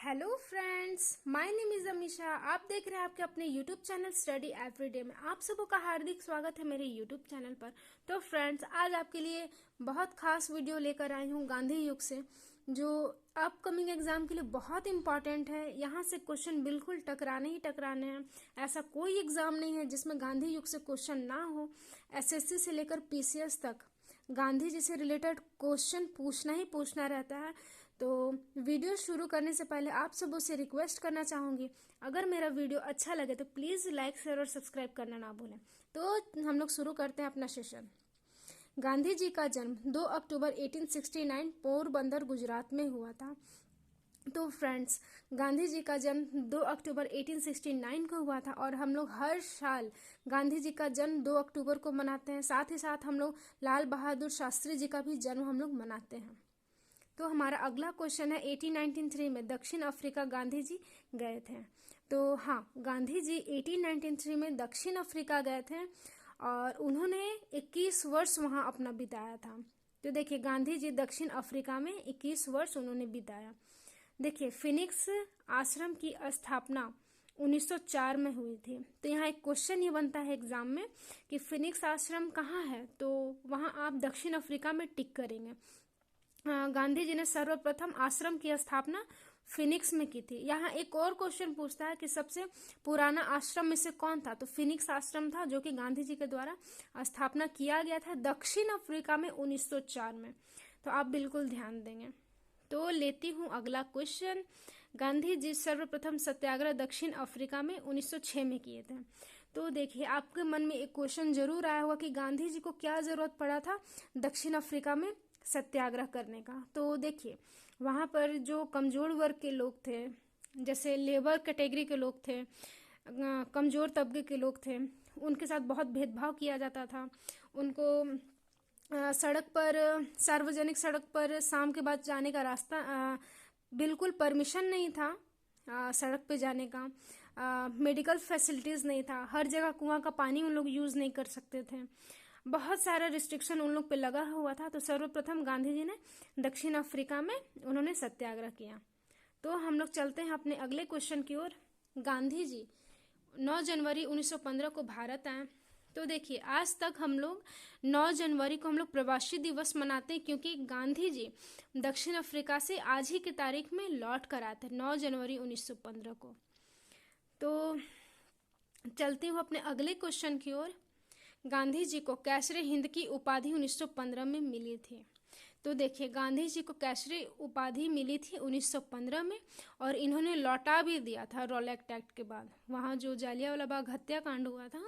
Hello friends, my name is Amisha. आप देख रहे हैं आपके अपने यूट्यूब चैनल स्टडी एवरीडे में। आप सबों का हार्दिक स्वागत है मेरे यूट्यूब चैनल पर। तो फ्रेंड्स, आज आपके लिए बहुत खास वीडियो लेकर आई हूँ गांधी युग से, जो अपकमिंग एग्जाम के लिए बहुत इंपॉर्टेंट है। यहाँ से क्वेश्चन बिल्कुल टकराने ही टकराने हैं। ऐसा कोई एग्जाम नहीं है जिसमें गांधी युग से क्वेश्चन ना हो। एसएससी से लेकर पीसीएस तक गांधी जी से रिलेटेड क्वेश्चन पूछना ही पूछना रहता है। तो वीडियो शुरू करने से पहले आप सबों से रिक्वेस्ट करना चाहूँगी, अगर मेरा वीडियो अच्छा लगे तो प्लीज़ लाइक शेयर और सब्सक्राइब करना ना भूलें। तो हम लोग शुरू करते हैं अपना सेशन। गांधी जी का जन्म 2 अक्टूबर 1869 पोरबंदर गुजरात में हुआ था। तो फ्रेंड्स, गांधी जी का जन्म 2 अक्टूबर 1869 को हुआ था और हम लोग हर साल गांधी जी का जन्म 2 अक्टूबर को मनाते हैं। साथ ही साथ हम लोग लाल बहादुर शास्त्री जी का भी जन्म हम लोग मनाते हैं। तो हमारा अगला क्वेश्चन है 1893 में दक्षिण अफ्रीका गांधी जी गए थे। तो हाँ, गांधी जी 1893 में दक्षिण अफ्रीका गए थे और उन्होंने 21 वर्ष वहाँ अपना बिताया था। तो देखिए, गांधी जी दक्षिण अफ्रीका में 21 वर्ष उन्होंने बिताया। देखिए, फिनिक्स आश्रम की स्थापना 1904 में हुई थी। तो यहाँ एक क्वेश्चन ये बनता है एग्जाम में कि फिनिक्स आश्रम कहाँ है, तो वहाँ आप दक्षिण अफ्रीका में टिक करेंगे। गांधी जी ने सर्वप्रथम आश्रम की स्थापना फिनिक्स में की थी। यहाँ एक और क्वेश्चन पूछता है कि सबसे पुराना आश्रम में से कौन था, तो फिनिक्स आश्रम था जो कि गांधी जी के द्वारा स्थापना किया गया था दक्षिण अफ्रीका में 1904 में। तो आप बिल्कुल ध्यान देंगे। तो लेती हूँ अगला क्वेश्चन। गांधी जी सर्वप्रथम सत्याग्रह दक्षिण अफ्रीका में 1906 में किए थे। तो देखिए, आपके मन में एक क्वेश्चन जरूर आया होगा कि गांधी जी को क्या जरूरत पड़ा था दक्षिण अफ्रीका में सत्याग्रह करने का। तो देखिए, वहाँ पर जो कमजोर वर्ग के लोग थे, जैसे लेबर कैटेगरी के लोग थे, कमजोर तबके के लोग थे, उनके साथ बहुत भेदभाव किया जाता था। उनको सड़क पर, सार्वजनिक सड़क पर शाम के बाद जाने का रास्ता बिल्कुल परमिशन नहीं था। सड़क पे जाने का मेडिकल फैसिलिटीज़ नहीं था। हर जगह कुआं का पानी उन लोग यूज़ नहीं कर सकते थे। बहुत सारा रिस्ट्रिक्शन उन लोग पे लगा हुआ था। तो सर्वप्रथम गांधी जी ने दक्षिण अफ्रीका में उन्होंने सत्याग्रह किया। तो हम लोग चलते हैं अपने अगले क्वेश्चन की ओर। गांधी जी 9 जनवरी 1915 को भारत आए। तो देखिए, आज तक हम लोग 9 जनवरी को हम लोग प्रवासी दिवस मनाते हैं, क्योंकि गांधी जी दक्षिण अफ्रीका से आज ही की तारीख में लौट कर आते हैं 9 जनवरी 1915 को। तो चलती हूँ अपने अगले क्वेश्चन की ओर। गांधी जी को कैसरे हिंद की उपाधि 1915 में मिली थी। तो देखिए, गांधी जी को कैसरे उपाधि मिली थी 1915 में और इन्होंने लौटा भी दिया था रॉलेक्ट एक्ट के बाद। वहाँ जो जालियांवाला बाग हत्याकांड हुआ था,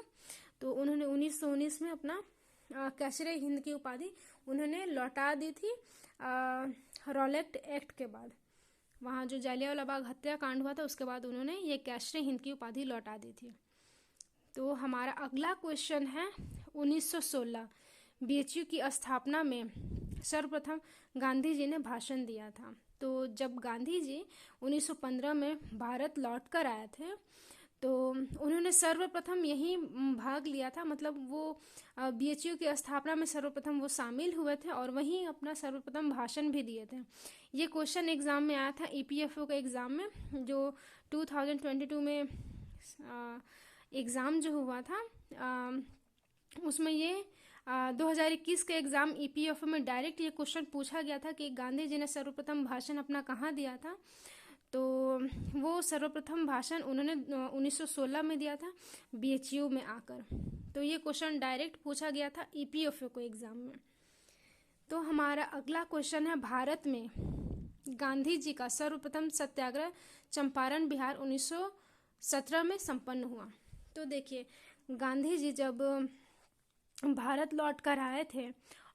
तो उन्होंने 1919 में अपना कैसरे हिंद की उपाधि उन्होंने लौटा दी थी रॉलेक्ट एक्ट के बाद। वहाँ जो जालियांवाला बाग हत्याकांड हुआ था उसके बाद उन्होंने ये कैसरे हिंद की उपाधि लौटा दी थी। तो हमारा अगला क्वेश्चन है 1916 बीएचयू की स्थापना में सर्वप्रथम गांधी जी ने भाषण दिया था। तो जब गांधी जी 1915 में भारत लौट कर आए थे, तो उन्होंने सर्वप्रथम यही भाग लिया था। मतलब वो बीएचयू की स्थापना में सर्वप्रथम वो शामिल हुए थे और वहीं अपना सर्वप्रथम भाषण भी दिए थे। ये क्वेश्चन एग्जाम में आया था, ईपीएफओ के एग्जाम में, जो 2022 में एग्ज़ाम जो हुआ था, उसमें ये 2021 के एग्ज़ाम ईपीएफओ में डायरेक्ट ये क्वेश्चन पूछा गया था कि गांधी जी ने सर्वप्रथम भाषण अपना कहाँ दिया था। तो वो सर्वप्रथम भाषण उन्होंने 1916 में दिया था बीएचयू में आकर। तो ये क्वेश्चन डायरेक्ट पूछा गया था ईपीएफओ को एग्ज़ाम में। तो हमारा अगला क्वेश्चन है, भारत में गांधी जी का सर्वप्रथम सत्याग्रह चंपारण बिहार 1917 में संपन्न हुआ। तो देखिए, गांधी जी जब भारत लौट कर आए थे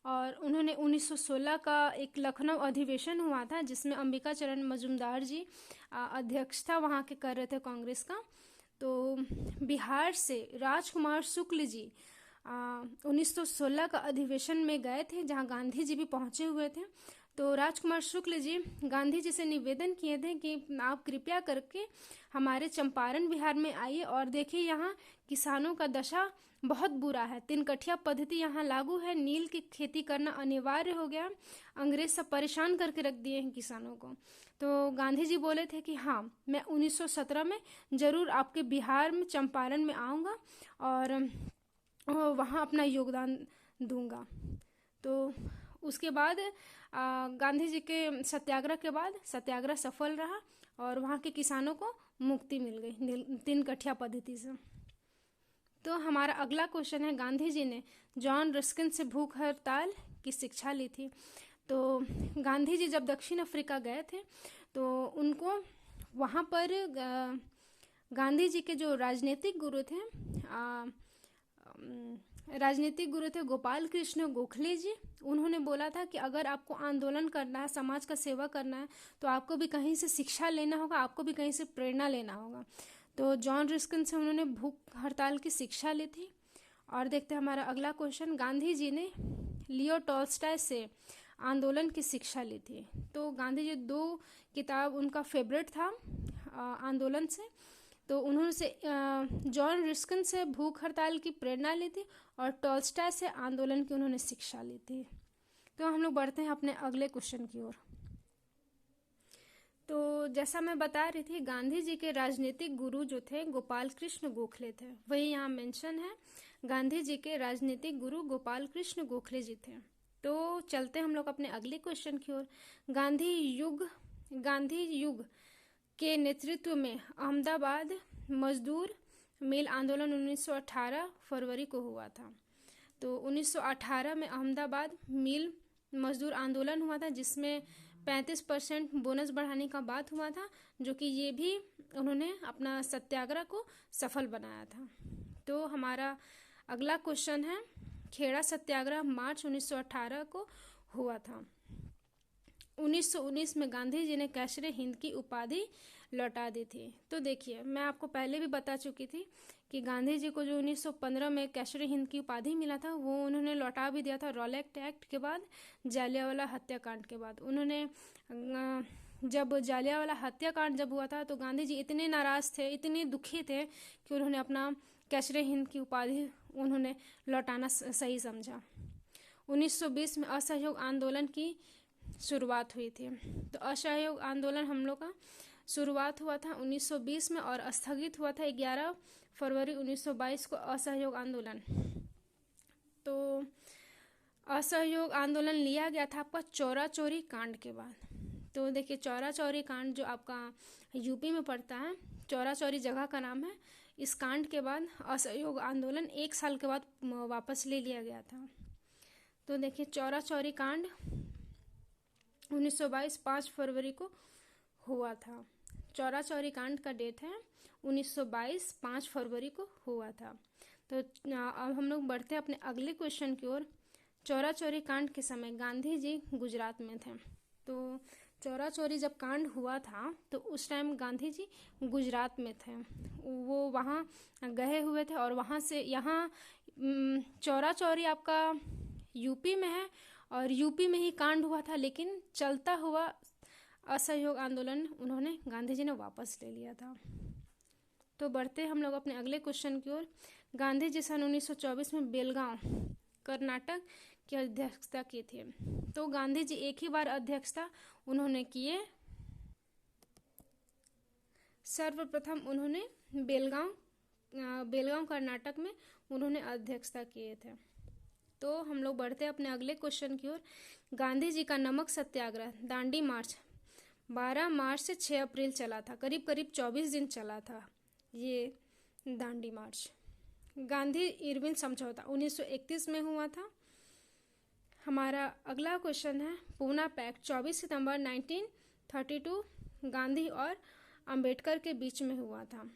और उन्होंने 1916 का एक लखनऊ अधिवेशन हुआ था, जिसमें अंबिका चरण मजूमदार जी अध्यक्षता वहाँ के कर रहे थे कांग्रेस का। तो बिहार से राजकुमार शुक्ल जी 1916 का अधिवेशन में गए थे, जहाँ गांधी जी भी पहुँचे हुए थे। तो राजकुमार शुक्ल जी गांधी जी से निवेदन किए थे कि आप कृपया करके हमारे चंपारण बिहार में आइए और देखिए, यहाँ किसानों का दशा बहुत बुरा है। 3 कठिया पद्धति यहाँ लागू है, नील की खेती करना अनिवार्य हो गया, अंग्रेज सब परेशान करके रख दिए हैं किसानों को। तो गांधी जी बोले थे कि हाँ, मैं 1917 में ज़रूर आपके बिहार में चंपारण में आऊँगा और वहाँ अपना योगदान दूंगा। तो उसके बाद गांधी जी के सत्याग्रह के बाद सत्याग्रह सफल रहा और वहाँ के किसानों को मुक्ति मिल गई 3 कठिया पद्धति से। तो हमारा अगला क्वेश्चन है, गांधी जी ने जॉन रस्किन से भूख हड़ताल की शिक्षा ली थी। तो गांधी जी जब दक्षिण अफ्रीका गए थे तो उनको वहाँ पर गांधी जी के जो राजनीतिक गुरु थे गोपाल कृष्ण गोखले जी, उन्होंने बोला था कि अगर आपको आंदोलन करना है, समाज का सेवा करना है, तो आपको भी कहीं से शिक्षा लेना होगा, आपको भी कहीं से प्रेरणा लेना होगा। तो जॉन रस्किन से उन्होंने भूख हड़ताल की शिक्षा ली थी। और देखते हैं हमारा अगला क्वेश्चन, गांधी जी ने लियो टॉल्स्टॉय से आंदोलन की शिक्षा ली थी। तो गांधी जी 2 किताब उनका फेवरेट था आंदोलन से। तो उन्होंने से जॉन रस्किन से भूख हड़ताल की प्रेरणा ली थी और टॉल्स्टॉय से आंदोलन की उन्होंने शिक्षा ली थी। तो हम लोग बढ़ते हैं अपने अगले क्वेश्चन की ओर। तो जैसा मैं बता रही थी, गांधी जी के राजनीतिक गुरु जो थे गोपाल कृष्ण गोखले थे, वही यहाँ मेंशन है। गांधी जी के राजनीतिक गुरु गोपाल कृष्ण गोखले जी थे। तो चलते हम लोग अपने अगले क्वेश्चन की ओर। गांधी युग के नेतृत्व में अहमदाबाद मजदूर मिल आंदोलन 1918 फरवरी को हुआ था। तो 1918 में अहमदाबाद मिल मजदूर आंदोलन हुआ था, जिसमें 35% बोनस बढ़ाने का बात हुआ था, जो कि ये भी उन्होंने अपना सत्याग्रह को सफल बनाया था। तो हमारा अगला क्वेश्चन है, खेड़ा सत्याग्रह मार्च 1918 को हुआ था। 1919 में गांधी जी ने कैसरे हिंद की उपाधि लौटा दी थी। तो देखिए, मैं आपको पहले भी बता चुकी थी कि गांधी जी को जो 1915 में कैसरे हिंद की उपाधि मिला था, वो उन्होंने लौटा भी दिया था रॉलेट एक्ट के बाद, जालियांवाला हत्याकांड के बाद। उन्होंने जब जालियांवाला हत्याकांड जब हुआ था तो गांधी जी इतने नाराज थे, इतने दुखी थे कि उन्होंने अपना कैसरे हिंद की उपाधि उन्होंने लौटाना सही समझा। 1920 में असहयोग आंदोलन की शुरुआत हुई थी। तो असहयोग आंदोलन हम लोग का शुरुआत हुआ था 1920 में और स्थगित हुआ था 11 फरवरी 1922 को असहयोग आंदोलन। तो असहयोग आंदोलन लिया गया था आपका चौरा चौरी कांड के बाद। तो देखिए, चौरा चौरी कांड जो आपका यूपी में पड़ता है, चौरा चौरी जगह का नाम है। इस कांड के बाद असहयोग आंदोलन 1 साल के बाद वापस ले लिया गया था। तो देखिए, चौरा चौरी कांड 1922 5 फरवरी को हुआ था। चौरा चौरी कांड का डेट है 1922 5 फरवरी को हुआ था। तो अब हम लोग बढ़ते हैं अपने अगले क्वेश्चन की ओर। चौरा चौरी कांड के समय गांधी जी गुजरात में थे। तो चौरा चौरी जब कांड हुआ था तो उस टाइम गांधी जी गुजरात में थे, वो वहाँ गए हुए थे और वहाँ से यहाँ चौरा चौरी आपका यूपी में है और यूपी में ही कांड हुआ था, लेकिन चलता हुआ असहयोग आंदोलन उन्होंने गांधी जी ने वापस ले लिया था। तो बढ़ते हम लोग अपने अगले क्वेश्चन की ओर। गांधी जी सन 1924 में बेलगांव कर्नाटक की अध्यक्षता की थी। तो गांधी जी एक ही बार अध्यक्षता उन्होंने किए। सर्वप्रथम उन्होंने बेलगांव कर्नाटक में उन्होंने अध्यक्षता किए थे। तो हम लोग बढ़ते अपने अगले क्वेश्चन की ओर। गांधी जी का नमक सत्याग्रह दांडी मार्च 12 मार्च से 6 अप्रैल चला था। करीब करीब 24 दिन चला था ये दांडी मार्च। गांधी इरविन समझौता 1931 में हुआ था। हमारा अगला क्वेश्चन है, पूना पैक्ट 24 सितंबर 1932 गांधी और अंबेडकर के बीच में हुआ था।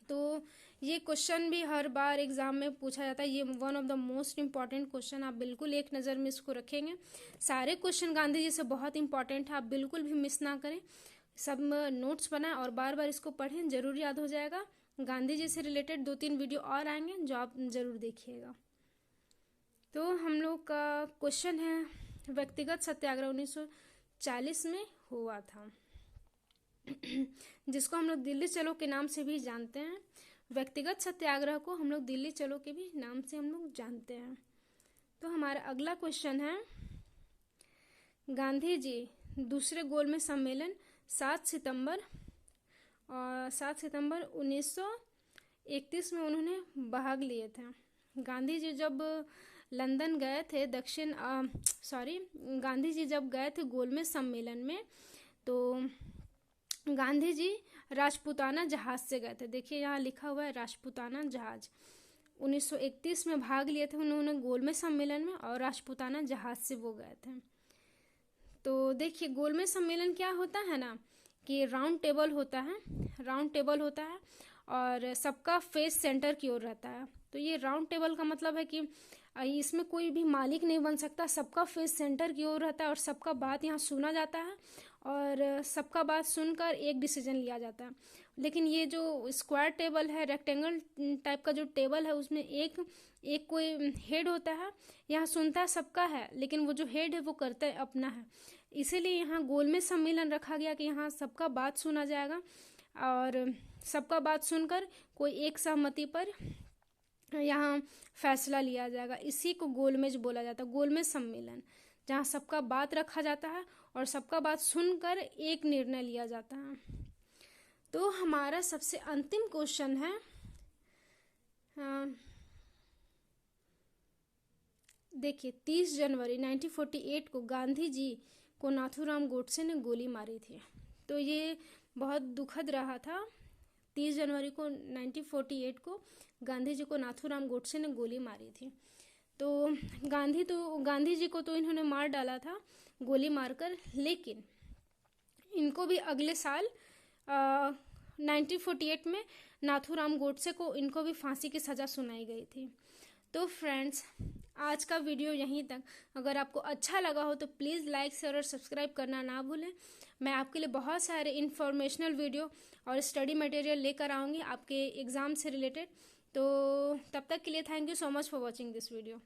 तो ये क्वेश्चन भी हर बार एग्जाम में पूछा जाता है। ये one of the most important question, आप बिल्कुल एक नज़र में इसको रखेंगे। सारे क्वेश्चन गांधी जी से बहुत इंपॉर्टेंट है, आप बिल्कुल भी मिस ना करें। सब नोट्स बनाएं और बार बार इसको पढ़ें, जरूर याद हो जाएगा। गांधी जी से रिलेटेड 2-3 वीडियो और आएंगे जो आप जरूर देखिएगा। तो हम लोग का क्वेश्चन है, व्यक्तिगत सत्याग्रह 1940 में हुआ था, जिसको हम लोग दिल्ली चलो के नाम से भी जानते हैं। व्यक्तिगत सत्याग्रह को हम लोग दिल्ली चलो के भी नाम से हम लोग जानते हैं। तो हमारा अगला क्वेश्चन है, गांधी जी दूसरे गोलमेज सम्मेलन 7 सितंबर 1931 में उन्होंने भाग लिए थे। गांधी जी जब लंदन गए थे गांधी जी जब गए थे गोलमेज सम्मेलन में, तो गांधी जी राजपूताना जहाज से गए थे। देखिए यहाँ लिखा हुआ है राजपूताना जहाज। 1931 में भाग लिए थे उन्होंने गोलमेज सम्मेलन में, और राजपूताना जहाज से वो गए थे। तो देखिए गोलमेज सम्मेलन क्या होता है ना, कि राउंड टेबल होता है और सबका फेस सेंटर की ओर रहता है। तो ये राउंड टेबल का मतलब है कि इसमें कोई भी मालिक नहीं बन सकता, सबका फेस सेंटर की ओर रहता है और सबका बात यहाँ सुना जाता है और सबका बात सुनकर एक डिसीजन लिया जाता है। लेकिन ये जो स्क्वायर टेबल है, रेक्टेंगल टाइप का जो टेबल है, उसमें एक कोई हेड होता है, यहाँ सुनता है सबका है, लेकिन वो जो हेड है वो करता है अपना है। इसीलिए यहाँ गोलमेज सम्मेलन रखा गया कि यहाँ सबका बात सुना जाएगा और सबका बात सुनकर कोई एक सहमति पर यहाँ फैसला लिया जाएगा। इसी को गोलमेज बोला जाता है, गोलमेज सम्मेलन, जहाँ सबका बात रखा जाता है और सबका बात सुनकर एक निर्णय लिया जाता है। तो हमारा सबसे अंतिम क्वेश्चन है, देखिए 30 जनवरी 1948 को गांधी जी को नाथूराम गोडसे ने गोली मारी थी। तो ये बहुत दुखद रहा था। 30 जनवरी को 1948 को गांधी जी को नाथूराम गोडसे ने गोली मारी थी। तो गांधी जी को तो इन्होंने मार डाला था गोली मारकर, लेकिन इनको भी अगले साल 1948 में नाथूराम गोडसे को इनको भी फांसी की सज़ा सुनाई गई थी। तो फ्रेंड्स, आज का वीडियो यहीं तक। अगर आपको अच्छा लगा हो तो प्लीज़ लाइक, शेयर और सब्सक्राइब करना ना भूलें। मैं आपके लिए बहुत सारे इन्फॉर्मेशनल वीडियो और स्टडी मटेरियल लेकर आऊँगी आपके एग्ज़ाम से रिलेटेड। तो तब तक के लिए thank you so much for watching this video.